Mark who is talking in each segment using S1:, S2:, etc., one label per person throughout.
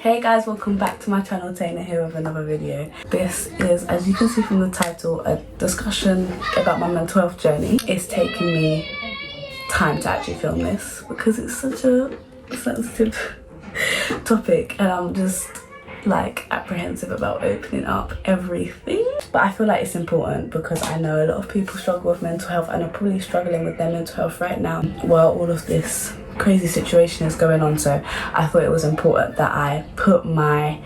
S1: Hey guys, welcome back to my channel. Tayna here with another video. This is, as you can see from the title, a discussion about my mental health journey. It's taken me time to actually film this because it's such a sensitive topic and I'm just like apprehensive about opening up everything, but I feel like it's important because I know a lot of people struggle with mental health and are probably struggling with their mental health right now while all of this crazy situation is going on. So I thought it was important that I put my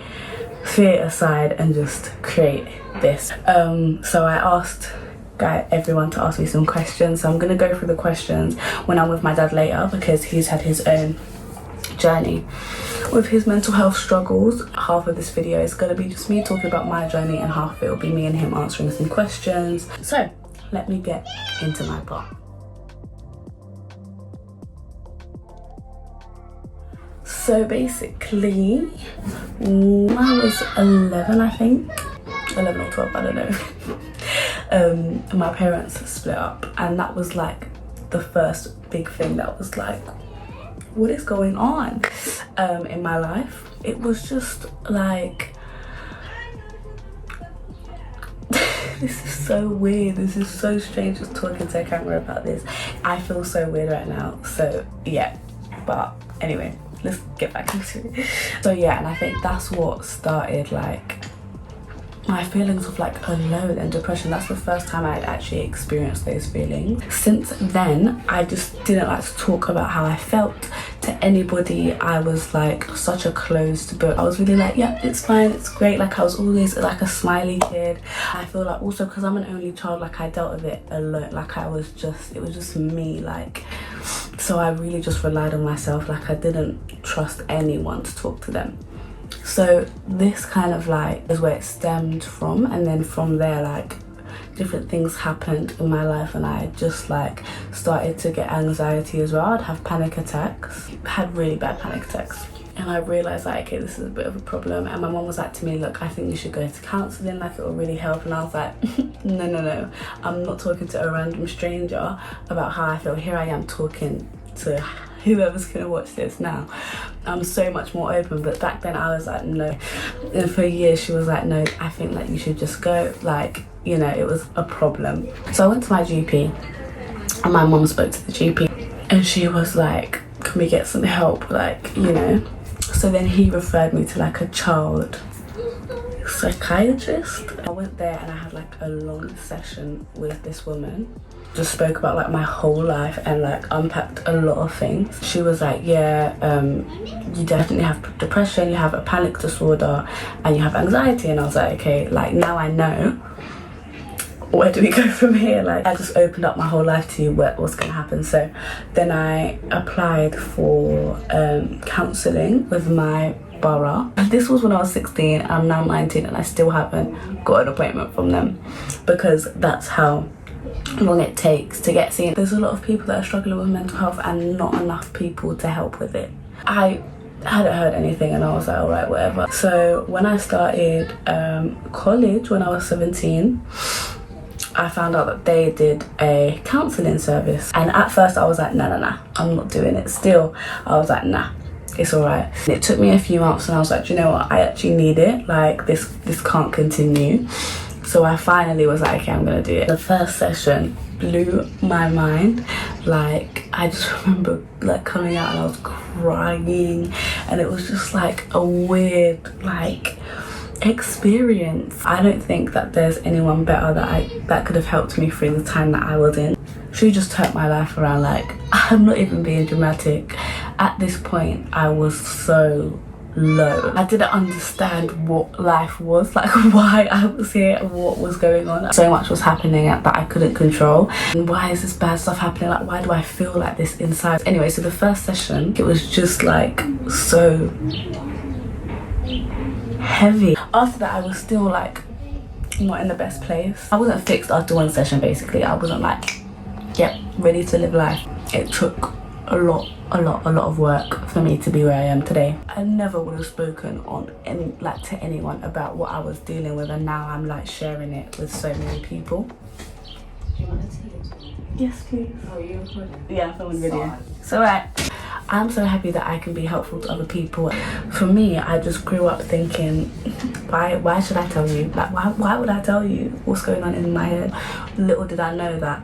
S1: fear aside and just create this. So I asked everyone to ask me some questions, so I'm gonna go through the questions when I'm with my dad later because he's had his own journey with his mental health struggles. Half of this video is going to be just me talking about my journey and half of it will be me and him answering some questions. So let me get into my part. So basically when I was 11, I think 11 or 12, I don't know, my parents split up and that was like the first big thing that was like, what is going on in my life? It was just like this is so weird, this is so strange just talking to a camera about this. I feel so weird right now, so yeah, but anyway, let's get back into it. So yeah, and I think that's what started like my feelings of like alone and depression. That's the first time I'd actually experienced those feelings. Since then, I just didn't like to talk about how I felt to anybody. I was like such a closed book. I was really like, yeah, it's fine, it's great. Like I was always like a smiley kid. I feel like also because I'm an only child, like I dealt with it alone. Like it was just me, like, so I really just relied on myself. Like I didn't trust anyone to talk to them. So this kind of like is where it stemmed from, and then from there like different things happened in my life and I just like started to get anxiety as well. I'd have panic attacks, had really bad panic attacks, and I realized like, okay, this is a bit of a problem. And my mom was like to me, look, I think you should go to counselling, like it will really help. And I was like, no, I'm not talking to a random stranger about how I feel. Here I am talking to whoever's gonna watch this now. I'm so much more open, but back then I was like, no. And for years she was like, no, I think like you should just go, like, you know, it was a problem. So I went to my GP and my mom spoke to the GP and she was like, can we get some help, like, you know. So then he referred me to like a child psychiatrist. I went there and I had like a long session with this woman. Just spoke about like my whole life and like unpacked a lot of things. She was like, yeah, you definitely have depression, you have a panic disorder and you have anxiety. And I was like, okay, like now I know, where do we go from here? Like I just opened up my whole life to what's gonna happen. So then I applied for counselling with my borough. This was when I was 16. I'm now 19 and I still haven't got an appointment from them because that's how long it takes to get seen. There's a lot of people that are struggling with mental health and not enough people to help with it. I hadn't heard anything and I was like, all right, whatever. So when I started college when I was 17, I found out that they did a counselling service, and at first I was like, nah, I'm not doing it. Still I was like, nah, it's all right. It took me a few months and I was like, you know what, I actually need it. Like this can't continue. So I finally was like, okay, I'm gonna do it. The first session blew my mind. Like I just remember like coming out and I was crying and it was just like a weird like experience. I don't think that there's anyone better that could have helped me through the time that I was in. She just turned my life around. Like I'm not even being dramatic. At this point I was so low. I didn't understand what life was, like why I was here and what was going on. So much was happening that I couldn't control. And why is this bad stuff happening? Like why do I feel like this inside? Anyway, so the first session, it was just like so heavy. After that I was still like not in the best place. I wasn't fixed after one session basically. I wasn't like, yep, ready to live life. It took a lot of work for me to be where I am today. I never would have spoken to anyone about what I was dealing with, and now I'm like sharing it with so many people. Do you want to see it? Yes, please. Oh, you recording? Yeah, I'm filming video. So I'm so happy that I can be helpful to other people. For me, I just grew up thinking, why should I tell you? Like, why would I tell you what's going on in my head? Little did I know that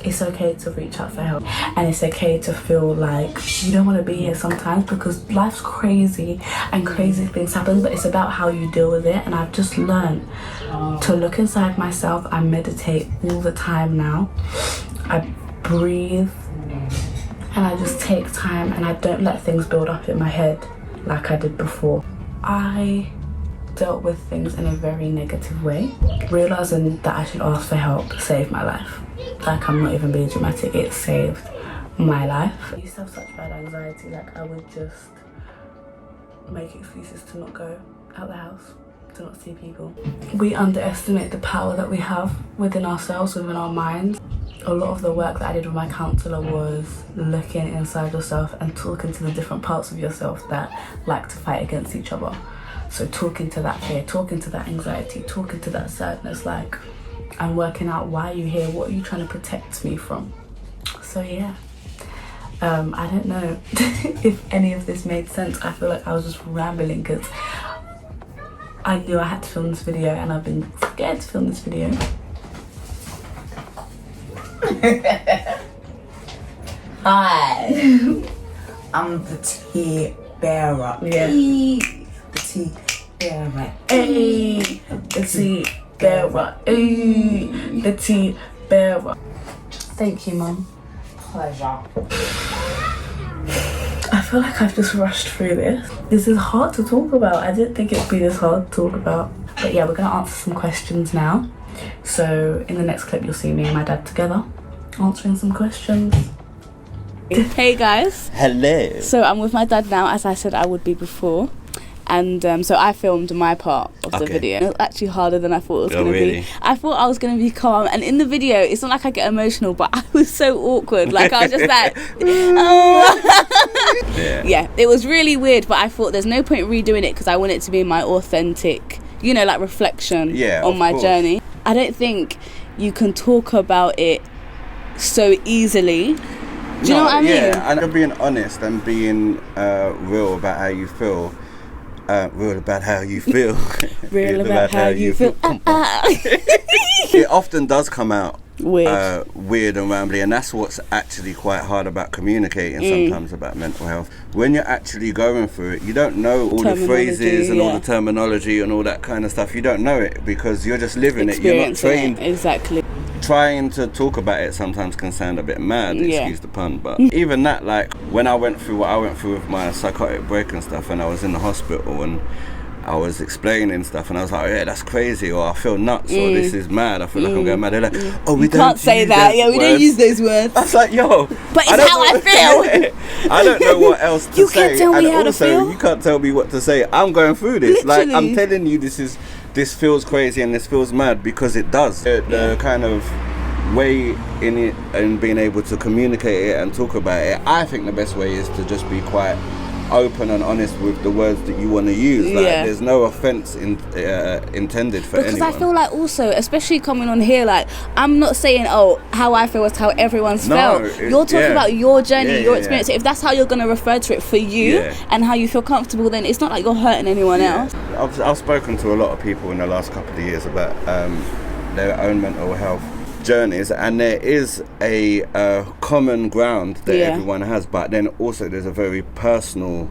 S1: it's okay to reach out for help, and it's okay to feel like you don't want to be here sometimes, because life's crazy and crazy things happen, but it's about how you deal with it. And I've just learned to look inside myself. I meditate all the time now. I breathe and I just take time, and I don't let things build up in my head like I did before. I dealt with things in a very negative way. Realizing that I should ask for help saved my life. Like, I'm not even being dramatic, it saved my life. I used to have such bad anxiety, like I would just make excuses to not go out the house, to not see people. We underestimate the power that we have within ourselves, within our minds. A lot of the work that I did with my counsellor was looking inside yourself and talking to the different parts of yourself that like to fight against each other. So talking to that fear, talking to that anxiety, talking to that sadness, like, and working out why you're here, what are you trying to protect me from? So yeah, I don't know if any of this made sense. I feel like I was just rambling because I knew I had to film this video, and I've been scared to film this video.
S2: Hi, I'm the tea bearer.
S1: Yeah.
S2: The tea bearer.
S1: Hey, the tea bearer. Hey, the tea bearer. Thank you, Mum.
S2: Pleasure.
S1: I feel like I've just rushed through this. This is hard to talk about. I didn't think it'd be this hard to talk about. But yeah, we're gonna answer some questions now. So in the next clip, you'll see me and my dad together answering some questions. Hey guys.
S3: Hello.
S1: So I'm with my dad now, as I said I would be before. And so I filmed my part of the video. It was actually harder than I thought it was going to be. I thought I was going to be calm. And in the video, it's not like I get emotional, but I was so awkward. Like, I was just like, oh. Yeah, it was really weird. But I thought there's no point redoing it because I want it to be my authentic, you know, like reflection on my journey. I don't think you can talk about it so easily. Do you know what I mean?
S3: Yeah, and being honest and being real about how you feel. Real about how you feel.
S1: Real about how you feel.
S3: It often does come out
S1: weird
S3: and rambly, and that's what's actually quite hard about communicating sometimes about mental health. When you're actually going through it, you don't know all the phrases and all the terminology and all that kind of stuff. You don't know it because you're just living it. You're not trained.
S1: Exactly.
S3: Trying to talk about it sometimes can sound a bit mad, excuse the pun, but even that, like when I went through what I went through with my psychotic break and stuff, and I was in the hospital and I was explaining stuff, and I was like, oh, yeah, that's crazy, or I feel nuts, or this is mad, I feel like I'm going mad. They're like, oh, we can't
S1: say that. Yeah, we don't use those words.
S3: I was like, yo,
S1: but it's how I feel.
S3: I don't know what else to say.
S1: You can't tell me how to feel.
S3: You can't tell me what to say. I'm going through this.
S1: Literally.
S3: Like, I'm telling you, this feels crazy and this feels mad because it does. The kind of way in it and being able to communicate it and talk about it, I think the best way is to just be quite open and honest with the words that you want to use. Like, there's no offense intended for anyone.
S1: Because I feel like also, especially coming on here, like, I'm not saying, oh, how I feel is how everyone's felt. You're talking about your journey, your experience. If that's how you're going to refer to it for you and how you feel comfortable, then it's not like you're hurting anyone else.
S3: I've spoken to a lot of people in the last couple of years about their own mental health journeys, and there is a common ground that everyone has, but then also there's a very personal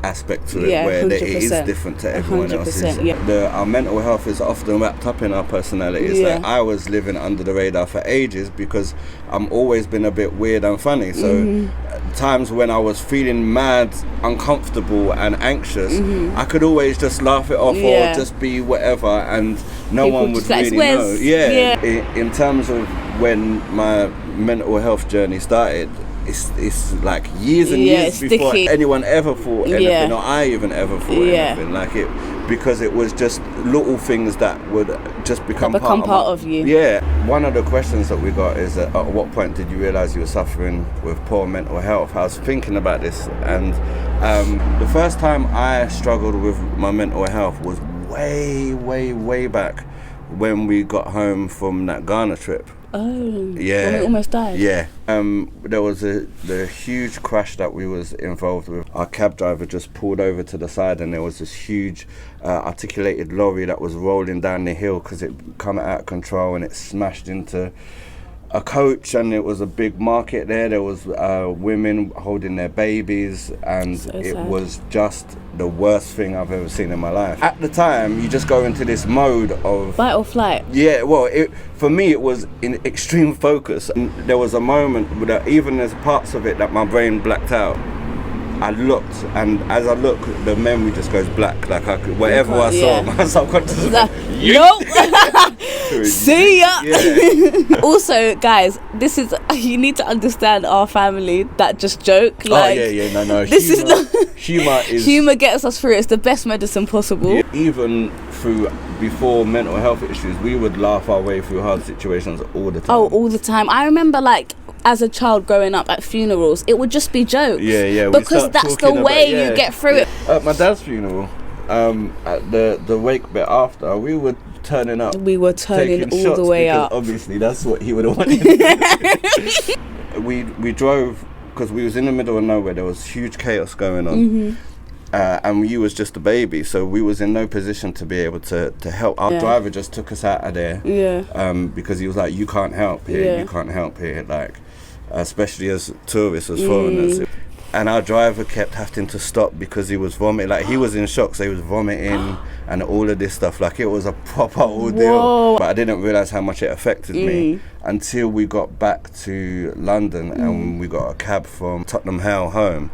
S3: aspect to it where it is different to everyone else's. Our mental health is often wrapped up in our personalities. Like, I was living under the radar for ages because I'm always been a bit weird and funny, so times when I was feeling mad, uncomfortable and anxious, I could always just laugh it off or just be whatever, and no one would really know. In terms of when my mental health journey started, it's like years and years before anyone ever thought anything, or I even ever thought anything like it, because it was just little things that would just become part of you. One of the questions that we got is at what point did you realize you were suffering with poor mental health? I was thinking about this, and the first time I struggled with my mental health was way back when we got home from that Ghana trip.
S1: Oh.
S3: Yeah.
S1: When we almost died.
S3: Yeah. There was the huge crash that we was involved with. Our cab driver just pulled over to the side, and there was this huge articulated lorry that was rolling down the hill because it come out of control, and it smashed into a coach, and it was a big market there. There was women holding their babies, and
S1: So
S3: it
S1: sad.
S3: was just the worst thing I've ever seen in my life. At the time, you just go into this mode of
S1: Fight or flight.
S3: yeah, well, for me it was in extreme focus. And there was a moment that even there's parts of it that my brain blacked out. I looked, and as I look, the memory just goes black. Like whatever I saw,
S1: Yeah.
S3: my subconscious was
S1: Like,
S3: like,
S1: nope. See ya.
S3: Yeah.
S1: Also, guys, this is, you need to understand our family that just joke. Like,
S3: No.
S1: This is not.
S3: Humor
S1: Gets us through. It's the best medicine possible.
S3: Yeah, even before mental health issues, we would laugh our way through hard situations all the time.
S1: Oh, all the time. I remember, like, as a child growing up at funerals, it would just be jokes.
S3: Yeah.
S1: Because that's the way you get through it.
S3: At my dad's funeral, at the wake bit after, we were turning up.
S1: We were turning
S3: taking
S1: all
S3: shots
S1: the way
S3: because
S1: up.
S3: Obviously, that's what he would have wanted. we drove because we was in the middle of nowhere. There was huge chaos going on.
S1: Mm-hmm.
S3: And you was just a baby, so we was in no position to be able to help. Our driver just took us out of there.
S1: Yeah.
S3: Because he was like, you can't help here.
S1: Yeah.
S3: You can't help here. Like, especially as tourists, as foreigners. And our driver kept having to stop because he was vomiting. Like, he was in shock, so he was vomiting and all of this stuff. Like, it was a proper ordeal.
S1: Whoa.
S3: But I didn't realise how much it affected me until we got back to London and we got a cab from Tottenham Hale home.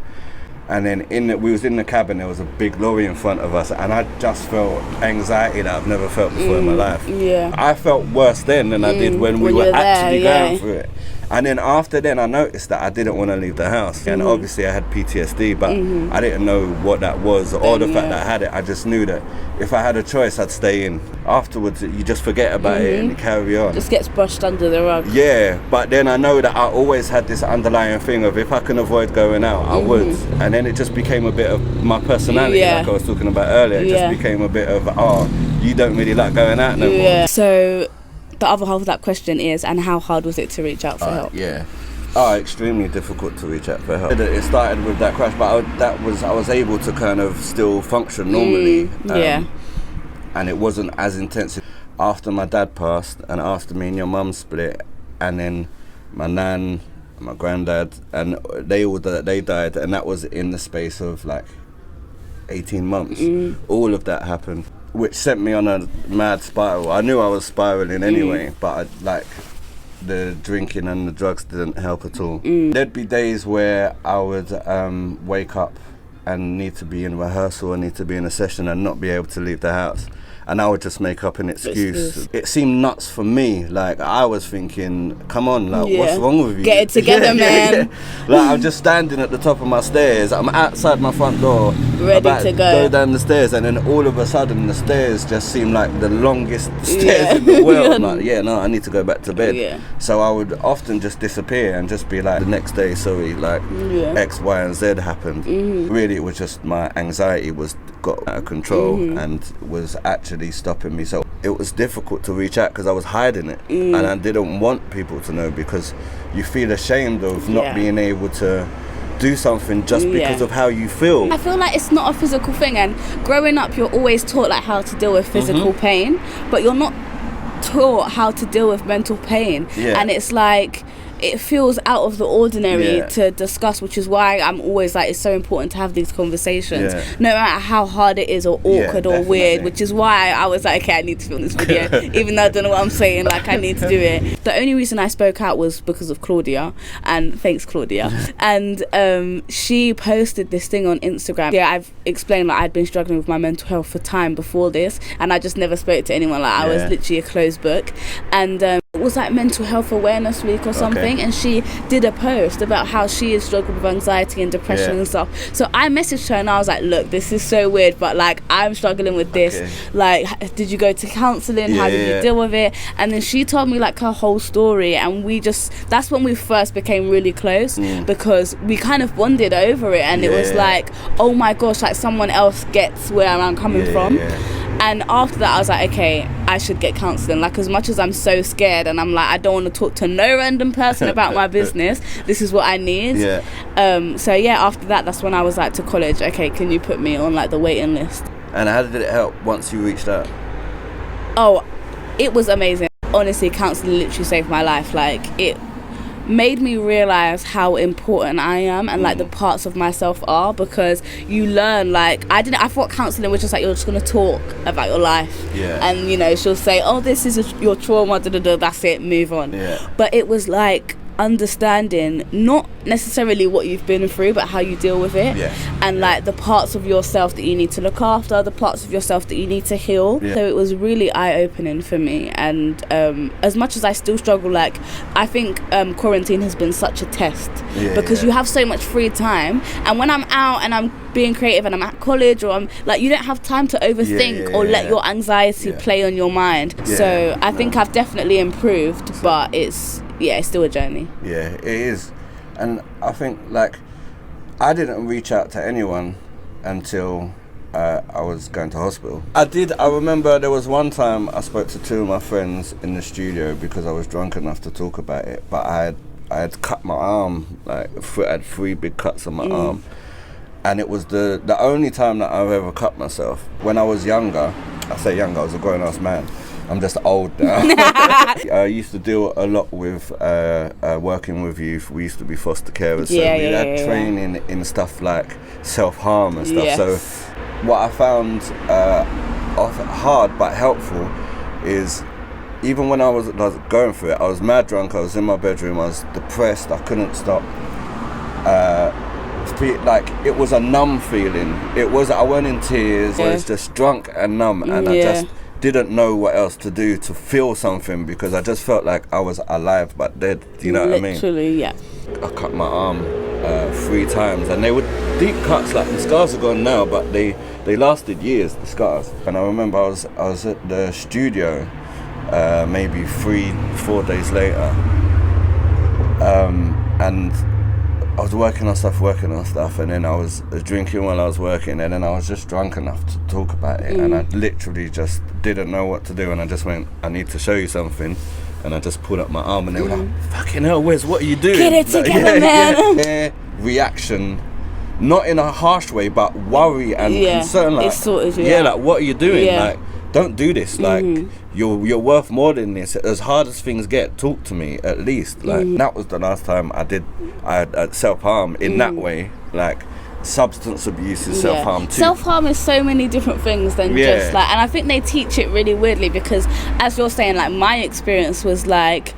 S3: And then we was in the cab, and there was a big lorry in front of us, and I just felt anxiety that I've never felt before in my life.
S1: Yeah.
S3: I felt worse then than I did when we
S1: When
S3: were
S1: you're
S3: actually
S1: there,
S3: going through it. And then after then, I noticed that I didn't want to leave the house. And obviously I had PTSD, but I didn't know what that was or the fact that I had it. I just knew that if I had a choice, I'd stay in. Afterwards, you just forget about it and you carry on.
S1: Just gets brushed under the rug.
S3: Yeah, but then I know that I always had this underlying thing of if I can avoid going out, I would. And then it just became a bit of my personality, like I was talking about earlier. It just became a bit of, you don't really like going out no more.
S1: So the other half of that question is, and how hard was it to reach out for help?
S3: Yeah. Extremely difficult to reach out for help. It started with that crash, but I was able to kind of still function normally. And it wasn't as intensive. After my dad passed, and after me and your mum split, and then my nan, my granddad, and they died, and that was in the space of like 18 months. All of that happened, which sent me on a mad spiral. I knew I was spiraling anyway, but the drinking and the drugs didn't help at all. There'd be days where I would wake up and need to be in rehearsal, and need to be in a session and not be able to leave the house. And I would just make up an excuse. It seemed nuts for me. Like, I was thinking, come on, like, what's wrong with you?
S1: Get it together, man.
S3: Like, I'm just standing at the top of my stairs. I'm outside my front door,
S1: ready to go
S3: down the stairs, and then all of a sudden the stairs just seem like the longest stairs in the world. I'm like, I need to go back to bed. So I would often just disappear and just be like, the next day, sorry, like X, Y, and Z happened. Really, it was just my anxiety got out of control and was actually stopping me. So it was difficult to reach out because I was hiding it, and I didn't want people to know, because you feel ashamed of not being able to do something just because of how you feel.
S1: I feel like it's not a physical thing, and growing up you're always taught like how to deal with physical pain, but you're not taught how to deal with mental pain. And it's like, it feels out of the ordinary to discuss, which is why I'm always like, it's so important to have these conversations, no matter how hard it is or awkward or weird, which is why I was like, okay, I need to film this video, even though I don't know what I'm saying, like, I need to do it. The only reason I spoke out was because of Claudia, and thanks Claudia. And she posted this thing on Instagram. I've explained like I'd been struggling with my mental health for time before this, and I just never spoke to anyone. Like, I was literally a closed book. And it was like Mental Health Awareness Week or something, and she did a post about how she has struggled with anxiety and depression and stuff. So I messaged her and I was like, look, this is so weird, but like, I'm struggling with this. Like, did you go to counselling? How did you deal with it? And then she told me like her whole story, and that's when we first became really close, because we kind of bonded over it, and it was like, oh my gosh, like someone else gets where I'm coming from. And after that I was like, okay, I should get counselling. Like, as much as I'm so scared and I'm like, I don't want to talk to no random person about my business, this is what I need. So yeah, after that, that's when I was like to college, okay, can you put me on like the waiting list?
S3: And how did it help once you reached out?
S1: Oh, it was amazing. Honestly, counselling literally saved my life. Like, it made me realise how important I am and like the parts of myself are, because you learn, like, I thought counselling was just like, you're just going to talk about your life, and you know, she'll say, oh, this is your trauma, that's it, move on. But it was like understanding not necessarily what you've been through, but how you deal with it, and like the parts of yourself that you need to look after, the parts of yourself that you need to heal. So it was really eye-opening for me. And as much as I still struggle, like, I think quarantine has been such a test, because you have so much free time, and when I'm out and I'm being creative and I'm at college, or I'm like, you don't have time to overthink or let your anxiety play on your mind. So I think I've definitely improved, but it's still a journey.
S3: Yeah, it is. And I think, like, I didn't reach out to anyone until I was going to hospital. I remember there was one time I spoke to two of my friends in the studio because I was drunk enough to talk about it, but I had cut my arm, like, I had 3 big cuts on my arm. And it was the only time that I've ever cut myself. When I was younger, I say younger, I was a grown-ass man. I'm just old now. I used to deal a lot with working with youth. We used to be foster carers, so we had training in stuff like self-harm and stuff. So what I found hard but helpful is, even when I was going through it, I was mad drunk, I was in my bedroom, I was depressed, I couldn't stop. Like, it was a numb feeling. I went in tears, I was just drunk and numb, and I just didn't know what else to do to feel something, because I just felt like I was alive but dead. Do you know what I mean? Literally, I cut my arm 3 times, and they were deep cuts. Like, the scars are gone now, but they lasted years, the scars. And I remember I was at the studio maybe 3-4 days later, and I was working on stuff, and then I was drinking while I was working, and then I was just drunk enough to talk about it, and I literally just didn't know what to do, and I just went, I need to show you something, and I just pulled up my arm, and they were like, fucking hell, Wes, what are you doing?
S1: Get it together, man.
S3: Reaction, not in a harsh way, but worry and concern, like,
S1: it's sort of,
S3: like, what are you doing? Like, don't do this, like, you're worth more than this. As hard as things get, talk to me at least. Like, that was the last time I had self-harm in that way. Like, substance abuse is self-harm too.
S1: Self-harm is so many different things than just like, and I think they teach it really weirdly, because as you're saying, like, my experience was like,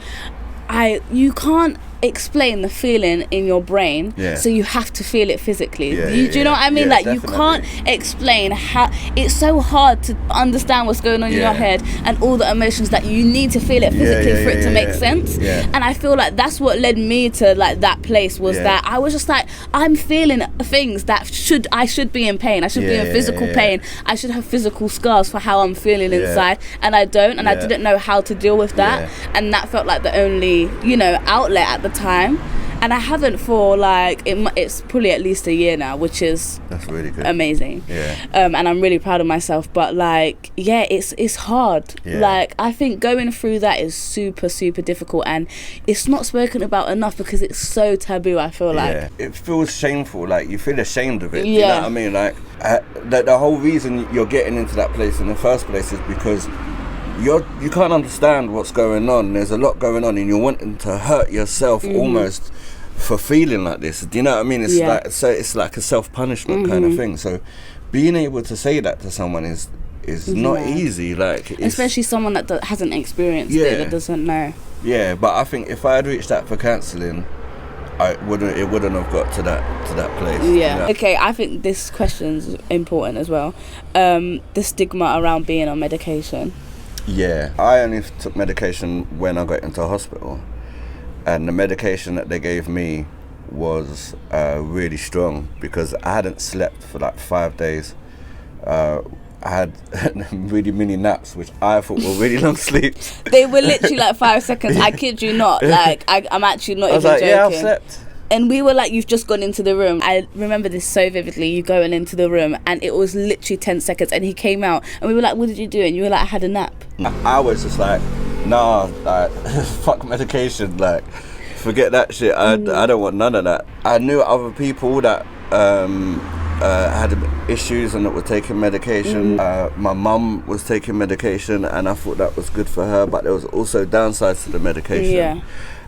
S1: you can't explain the feeling in your brain, so you have to feel it physically. Do you know what I mean? Like, definitely. You can't explain how. It's so hard to understand what's going on in your head and all the emotions, that you need to feel it physically for it to make sense. And I feel like that's what led me to, like, that place, was that I was just like, I'm feeling things that I should be in pain. I should be in physical pain. I should have physical scars for how I'm feeling inside, and I don't, and I didn't know how to deal with that, and that felt like the only, outlet at the time. And I haven't for, like, it's probably at least a year now, which is
S3: that's really good,
S1: amazing. And I'm really proud of myself, but, like, it's hard. Like, I think going through that is super, super difficult, and it's not spoken about enough because it's so taboo, I feel like.
S3: It feels shameful, like, you feel ashamed of it. You know what I mean? Like, the whole reason you're getting into that place in the first place is because you can't understand what's going on. There's a lot going on, and you're wanting to hurt yourself almost for feeling like this. Do you know what I mean? It's like, so it's like a self-punishment kind of thing. So being able to say that to someone is not easy. Like,
S1: especially someone that hasn't experienced it, that doesn't know. Yeah,
S3: but I think if I had reached out for counselling, it wouldn't have got to that place.
S1: Okay, I think this question's important as well. The stigma around being on medication.
S3: I only took medication when I got into hospital, and the medication that they gave me was really strong, because I hadn't slept for like 5 days. I had really mini naps, which I thought were really long sleeps.
S1: They were literally like 5 seconds. I kid you not. Like, I'm actually not even joking.
S3: I've slept.
S4: And we were like, you've just gone into the room. I remember this so vividly. You going into the room and it was literally 10 seconds and he came out and we were like, what did you do? And you were like, I had a nap.
S3: I was just like, nah, like, fuck medication, like, forget that shit. I don't want none of that. I knew other people that had issues and that were taking medication. My mum was taking medication and I thought that was good for her, but there was also downsides to the medication.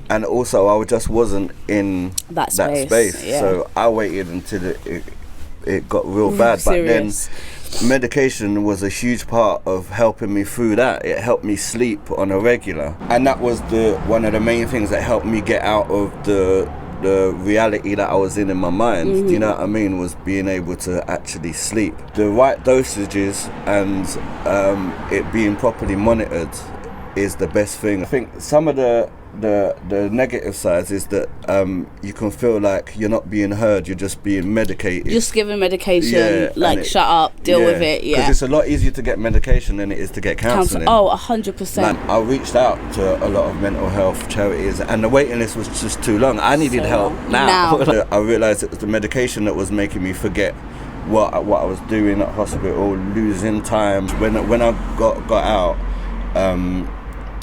S3: And also I just wasn't in that space. So I waited until it got real bad.
S4: Serious.
S3: But then medication was a huge part of helping me through that. It helped me sleep on a regular, and that was one of the main things that helped me get out of the reality that I was in my mind. Do you know what I mean? Was being able to actually sleep. The right dosages and it being properly monitored is the best thing. I think some of the negative sides is that you can feel like you're not being heard, you're just being medicated. Just given medication,
S4: shut up, deal with it.
S3: Because it's a lot easier to get medication than it is to get counselling.
S4: 100%.
S3: I reached out to a lot of mental health charities and the waiting list was just too long. I needed help now. I realised it was the medication that was making me forget what I was doing at hospital, losing time. When I got out,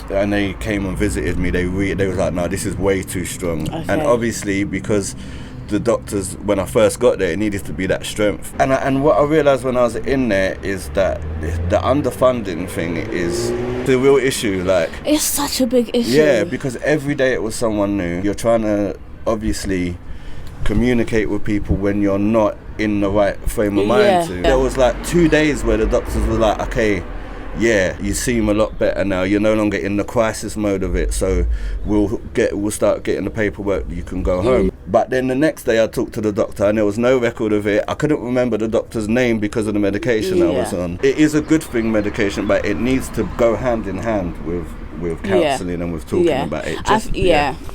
S3: and they came and visited me, they was like, no, this is way too strong. And obviously because the doctors, when I first got there, it needed to be that strength. And what I realised when I was in there is that the underfunding thing is the real issue. Like,
S4: it's such a big issue.
S3: Yeah, because every day it was someone new. You're trying to obviously communicate with people when you're not in the right frame of mind to. There was like 2 days where the doctors were like, okay, yeah, you seem a lot better now. You're no longer in the crisis mode of it, so we'll start getting the paperwork. You can go home. But then the next day I talked to the doctor and there was no record of it. I couldn't remember the doctor's name because of the medication I was on. It is a good thing, medication, but it needs to go hand in hand with counselling and with talking about it.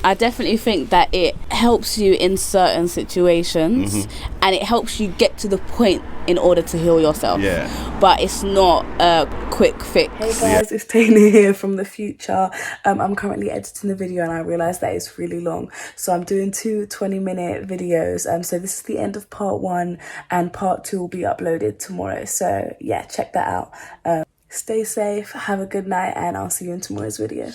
S4: I definitely think that it helps you in certain situations and it helps you get to the point in order to heal yourself. But it's not a quick fix.
S1: Hey guys, it's Tayna here from the future. I'm currently editing the video and I realised that it's really long. So I'm doing 2 20-minute videos. So this is the end of part 1 and part 2 will be uploaded tomorrow. So yeah, check that out. Stay safe, have a good night, and I'll see you in tomorrow's video.